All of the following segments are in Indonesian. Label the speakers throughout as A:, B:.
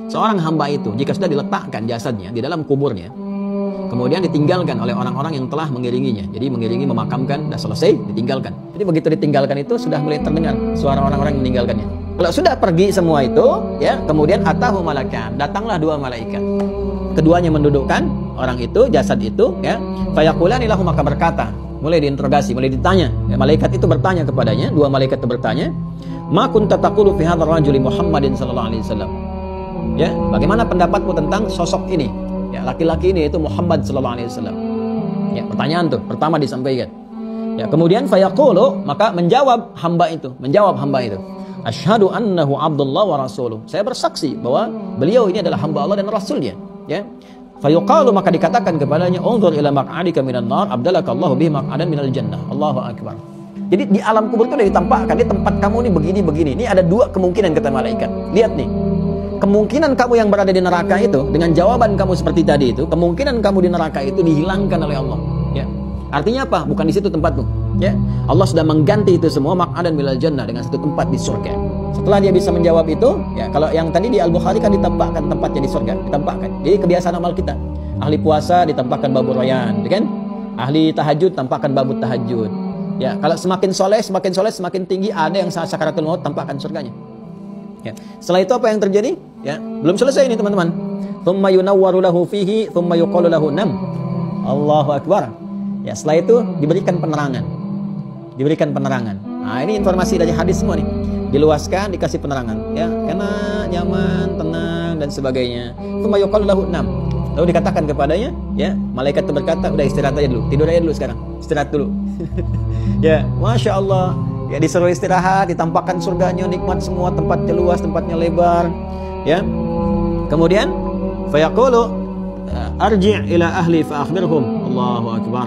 A: seorang hamba itu jika sudah diletakkan jasadnya di dalam kuburnya, kemudian ditinggalkan oleh orang-orang yang telah mengiringinya. Jadi mengiringi, memakamkan, sudah selesai, ditinggalkan. Jadi begitu ditinggalkan itu sudah mulai terdengar suara orang-orang yang meninggalkannya. Kalau sudah pergi semua itu, ya, kemudian atahu malakan, datanglah dua malaikat. Keduanya mendudukkan orang itu, jasad itu, ya. Fayaqulani lahu, maka berkata, mulai diinterogasi, mulai ditanya. Ya, malaikat itu bertanya kepadanya, dua malaikat itu bertanya, "Ma kunta taqulu fi hadzal rajuli Muhammadin sallallahu alaihi wasallam?" Ya, bagaimana pendapatmu tentang sosok ini? Ya, laki-laki ini yaitu Muhammad sallallahu alaihi wasallam. Ya, pertanyaan tuh pertama disampaikan. Ya, kemudian fayaqulu, maka menjawab hamba itu, asyhadu annahu abdullah wa rasuluh. Saya bersaksi bahwa beliau ini adalah hamba Allah dan rasulnya, ya. Fayuqalu, maka dikatakan kepadanya, unzur ila maq'adika minan nar abdalaka Allahu bihi maq'adan minal jannah. Allahu akbar. Jadi di alam kubur itu sudah ditampakkan, di tempat kamu ini begini. Ini ada dua kemungkinan kata malaikat. Lihat nih. Kemungkinan kamu yang berada di neraka itu, dengan jawaban kamu seperti tadi itu, kemungkinan kamu di neraka itu dihilangkan oleh Allah. Ya. Artinya apa? Bukan di situ tempatmu. Ya. Allah sudah mengganti itu semua maq'adan minal jannah dengan satu tempat di surga. Setelah dia bisa menjawab itu, ya, kalau yang tadi di Al-Bukhari kan ditempatkan tempatnya di surga, ditampakkan. Jadi kebiasaan amal kita. Ahli puasa ditampakkan babur rayyan, kan? Ahli tahajud tampakkan babut tahajud. Ya, kalau semakin soleh, semakin tinggi, ada yang saat sakaratul maut tampakkan surganya. Ya. Setelah itu apa yang terjadi? Ya, belum selesai ini teman-teman. Tsumma yunawwaru lahu fihi, tsumma yuqalu lahu nam. Allahu akbar. Ya, setelah itu diberikan penerangan. Nah, ini informasi dari hadis semua nih. Diluaskan, dikasih penerangan, ya, karena nyaman, tenang dan sebagainya. Tsumma yuqalu lahu nam. Lalu dikatakan kepadanya, ya, malaikat itu berkata, udah istirahat aja dulu, tidur aja dulu sekarang, istirahat dulu. Ya, masya Allah. Ya, disuruh istirahat, ditampakkan surganya, nikmat semua, tempatnya luas, tempatnya lebar. Ya. Kemudian fayaqulu arji' ila ahli fa akhbirhum. Allahu akbar.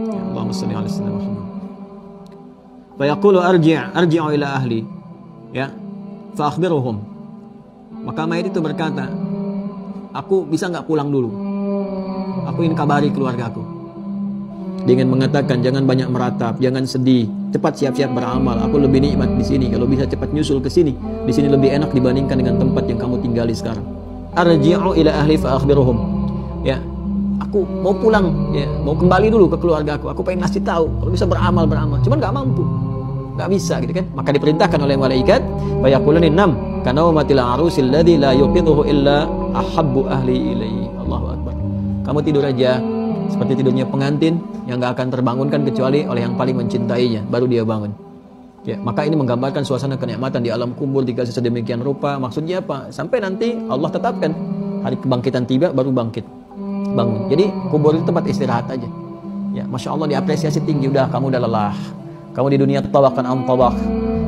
A: Ya, Allahumma shalli ala sayyidina Muhammad. Fayaqulu arji'u ila ahli. Ya. Fa akhbirhum. Maka mayat itu berkata, aku bisa enggak pulang dulu? Aku ingin kabari keluargaku. Dengan mengatakan, jangan banyak meratap, jangan sedih, cepat siap-siap beramal. Aku lebih nikmat di sini. Kalau bisa cepat nyusul ke sini. Di sini lebih enak dibandingkan dengan tempat yang kamu tinggali sekarang. Arji'u ila ahli fa akhbiruhum. Ya, aku mau pulang, ya, mau kembali dulu ke keluarga aku. Aku pengen ngasih tahu, kalau bisa beramal. Cuman enggak mampu. Enggak bisa gitu kan. Maka diperintahkan oleh malaikat, fa yaquluni nam kanaumatil arusil ladzi la yuqidhuhu illa ahabbu ahli ilaihi. Allahu akbar. Kamu tidur aja seperti tidurnya pengantin yang gak akan terbangunkan kecuali oleh yang paling mencintainya, baru dia bangun. Ya, maka ini menggambarkan suasana kenikmatan di alam kubur dikasih sedemikian rupa. Maksudnya apa? Sampai nanti Allah tetapkan hari kebangkitan tiba, baru bangun. Jadi kubur itu tempat istirahat aja. Ya, masya Allah, diapresiasi tinggi. Udah, kamu udah lelah. Kamu di dunia tawakan am tawak.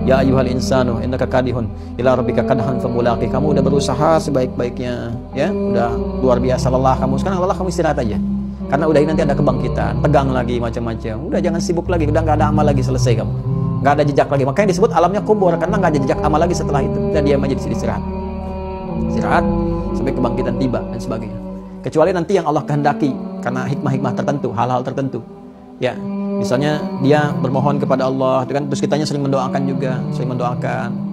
A: Ya ayyuhal insanu innaka kadihun ila rabbika kadhan famulaqi. Kamu udah berusaha sebaik-baiknya, ya, udah luar biasa lelah kamu. Sekarang lelah, kamu istirahat aja. Karena udah nanti ada kebangkitan, tegang lagi macam-macam. Udah, jangan sibuk lagi, udah nggak ada amal lagi, selesai kamu. Nggak ada jejak lagi. Makanya disebut alamnya kubur, karena nggak ada jejak amal lagi setelah itu. Dan diam aja di sini, istirahat sampai kebangkitan tiba dan sebagainya. Kecuali nanti yang Allah kehendaki karena hikmah-hikmah tertentu, hal-hal tertentu. Ya, misalnya dia bermohon kepada Allah, kan, terus kitanya sering mendoakan,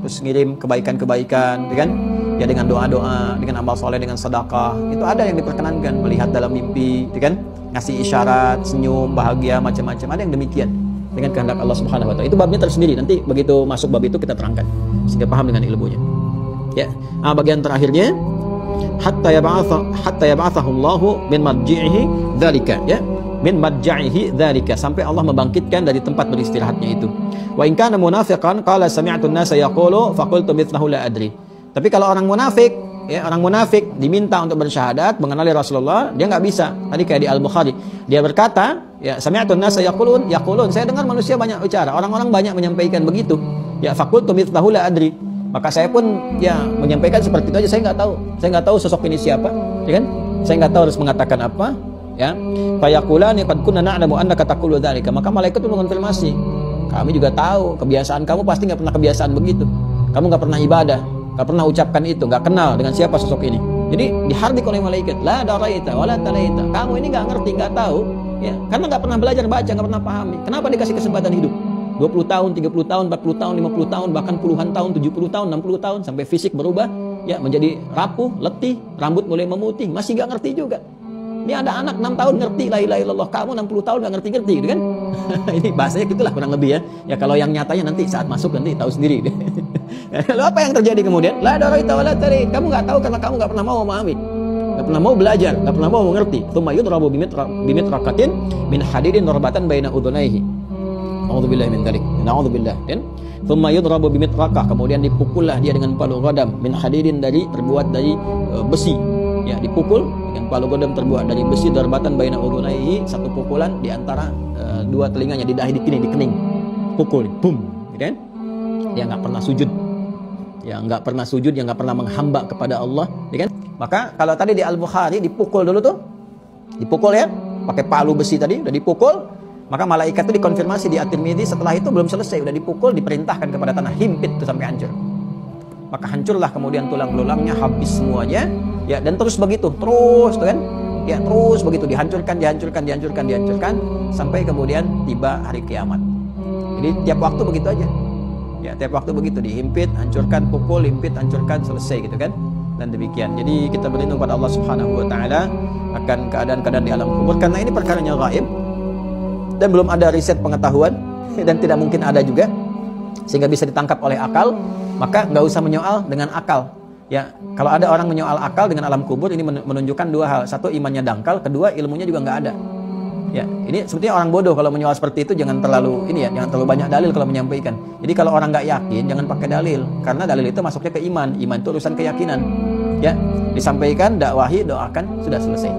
A: terus ngirim kebaikan-kebaikan, kan? Ya, dengan doa-doa, dengan amal soleh, dengan sedekah. Itu ada yang diperkenankan, melihat dalam mimpi, kan? Ngasih isyarat, senyum, bahagia, macam-macam. Ada yang demikian dengan kehendak Allah Subhanahu wa taala. Itu babnya tersendiri. Nanti begitu masuk bab itu kita terangkan sehingga paham dengan ilmunya. Ya. Nah, bagian terakhirnya hatta yab'athahu Allahu min marji'ihi dzalika, ya. Min marji'ihi dzalika, sampai Allah membangkitkan dari tempat beristirahatnya itu. Wa in kana munafiqan qala sami'tu an-nasa yaqulu faqultu mithlahu la adri. Tapi kalau orang munafik, ya, orang munafik diminta untuk bersyahadat mengenali Rasulullah, dia nggak bisa. Tadi kayak di Al-Bukhari, dia berkata, ya, sami'tu an-nasa yaqulun, saya dengar manusia banyak bicara, orang-orang banyak menyampaikan begitu. Ya, faqultu mithlahu la adri. Maka saya pun, ya, menyampaikan seperti itu aja. Saya nggak tahu sosok ini siapa, ya kan? Saya nggak tahu harus mengatakan apa, ya. Fa yaqulani qad kunna na'lamu annaka taqulu dzalika. Maka malaikat itu mengonfirmasi, kami juga tahu kebiasaan kamu pasti nggak pernah kebiasaan begitu. Kamu nggak pernah ibadah, nggak pernah ucapkan itu, nggak kenal dengan siapa sosok ini. Jadi dihardik oleh malaikat, la daraita wala talaita. Kamu ini nggak ngerti, nggak tahu, ya, karena nggak pernah belajar baca, nggak pernah pahami. Kenapa dikasih kesempatan hidup? 20 tahun, 30 tahun, 40 tahun, 50 tahun, bahkan puluhan tahun, 70 tahun, 60 tahun, sampai fisik berubah, ya menjadi rapuh, letih, rambut mulai memutih, masih nggak ngerti juga. Ini ada anak 6 tahun ngerti la ilaha illallah, kamu 60 tahun nggak ngerti-ngerti gitu kan. Ini bahasanya gitulah kurang lebih ya. Ya kalau yang nyatanya nanti saat masuk nanti tahu sendiri. Lalu apa yang terjadi kemudian? La daraita wala tari. Kamu nggak tahu karena kamu nggak pernah mau memahami, nggak pernah mau belajar, nggak pernah mau mengerti. Tsumma yudrabu bimitraqatin min hadidin darbatan baina udhunaihi. A'udzubillahi min dzalik. Na'udzubillah. Dan tsumma yudrabu bimitraqah, kemudian dipukullah dia dengan palu qadam min hadidin terbuat dari besi. Ya, dipukul dengan palu qadam terbuat dari besi, darbatan baina udhunaihi, satu pukulan di antara dua telinganya, di dahi, di kening. Pukul, boom, gitu kan? Dia nggak pernah sujud. Ya nggak pernah sujud, yang nggak pernah menghamba kepada Allah, ya kan? Maka kalau tadi di Al-Bukhari dipukul dulu tuh, dipukul ya, pakai palu besi tadi, udah dipukul, maka malaikat itu dikonfirmasi di At-Tirmidzi, setelah itu belum selesai, udah dipukul, diperintahkan kepada tanah, himpit tuh sampai hancur. Maka hancurlah kemudian tulang belulangnya, habis semuanya, ya, dan terus begitu, terus tuh kan, ya terus begitu dihancurkan, sampai kemudian tiba hari kiamat. Jadi tiap waktu begitu aja. Ya, tiap waktu begitu, dihimpit, hancurkan, pukul, himpit, hancurkan, selesai gitu kan. Dan demikian. Jadi kita berlindung pada Allah Subhanahu wa taala akan keadaan-keadaan di alam kubur, karena ini perkaranya gaib dan belum ada riset pengetahuan dan tidak mungkin ada juga sehingga bisa ditangkap oleh akal. Maka nggak usah menyoal dengan akal. Ya, kalau ada orang menyoal akal dengan alam kubur, ini menunjukkan dua hal. Satu, imannya dangkal, kedua, ilmunya juga nggak ada. Ya, ini sebetulnya orang bodoh kalau menyoal seperti itu, jangan terlalu jangan terlalu banyak dalil kalau menyampaikan. Jadi kalau orang nggak yakin, jangan pakai dalil, karena dalil itu masuknya ke iman. Iman itu urusan keyakinan. Ya, disampaikan, dakwahi, doakan, sudah selesai.